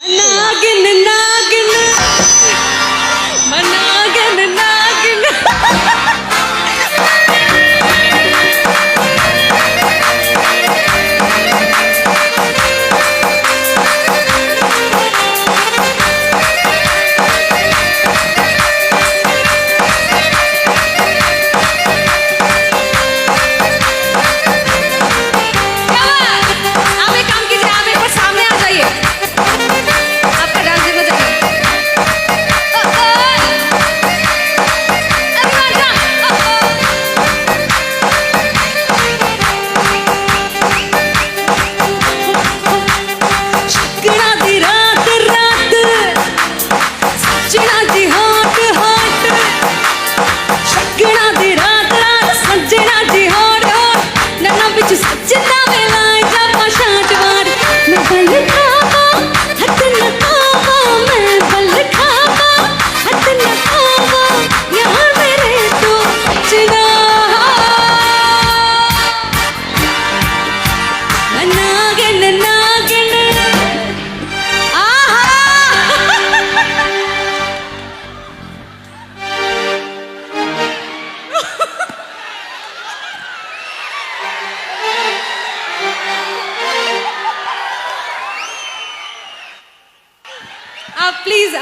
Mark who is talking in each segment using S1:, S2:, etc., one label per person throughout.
S1: नागिन नागिन नागिन नागिन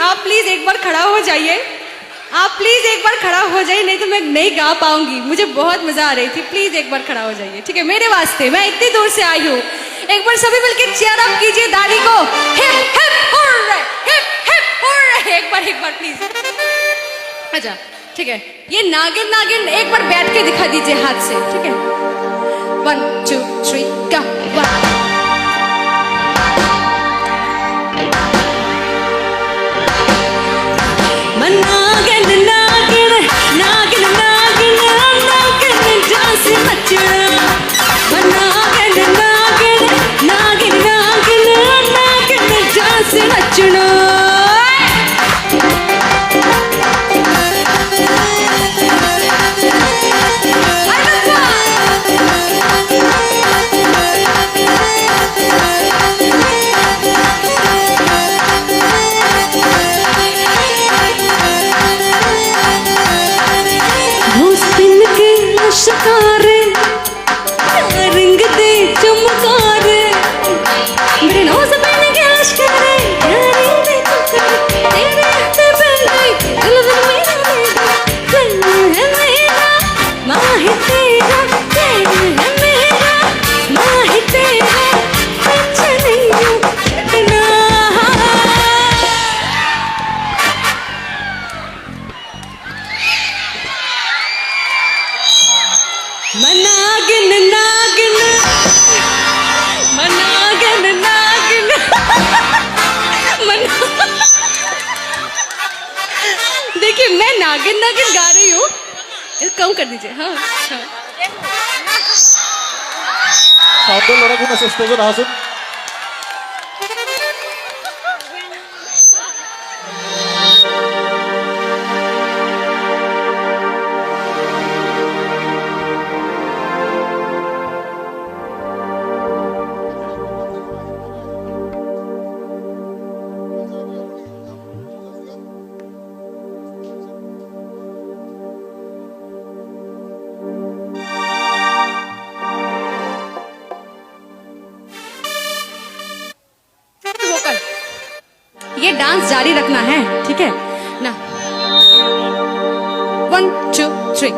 S1: आप प्लीज एक बार खड़ा हो जाइए। आप प्लीज एक बार खड़ा हो जाइए, नहीं तो मैं नहीं गा पाऊंगी। मुझे बहुत मजा आ रही थी। प्लीज एक बार खड़ा हो जाइए, ठीक है? मेरे वास्ते, मैं इतनी दूर से आई हूँ। एक बार सभी मिलकर चीयर अप कीजिए दादी को। Hip hip hurray, hip hip hurray. एक बार प्लीज। अच्छा, ठीक है। ये नागिन नागिन एक बार बैठ के दिखा दीजिए हाथ से, ठीक है? 1 2 3 go 1 नागिन नागिन नागिन नागिन नागिन डांस नचना। नागिन नागिन नागिन नागिन नागिन डांस नचना। शिकारे रंग दे चमकारे मेरे नौज बन के लश्करे रंग दे चमकारे तेरे हाथ बन गई दिल है मेरा माह तेरा दिल है मेरा माह तेरा कुछ नहीं इतना। नागिन नागिन नागिन नागिन देखिए, मैं नागिन नागिन गा रही हूँ। कम कर दीजिए। हाँ हाँ,
S2: সাউন্ডের লড়া কোন স্টেজে আছেন?
S1: ये डांस जारी रखना है, ठीक है ना? 1 2 3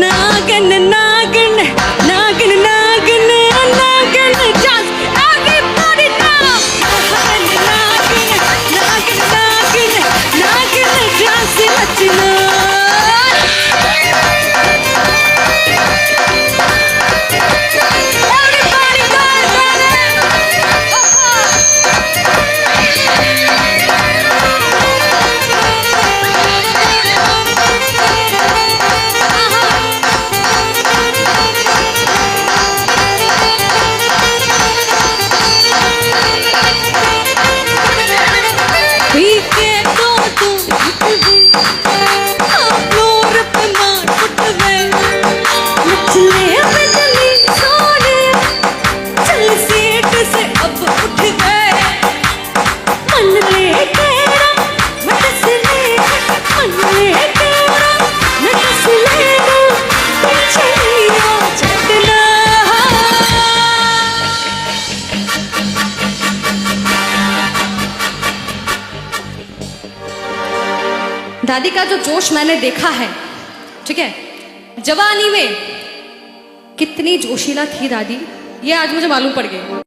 S1: नागिन नागिन नागिन नागिन नागिन डांस एवरीबॉडी नाउ। नागिन नागिन नागिन नागिन डांस नचना। मन लेके रंग मैं कस लेगा, मन लेके रंग मैं कस लेगा, पीछे लिया चटना। दादी का जो जोश मैंने देखा है, ठीक है, जवानी में कितनी जोशीला थी दादी, ये आज मुझे मालूम पड़ गया।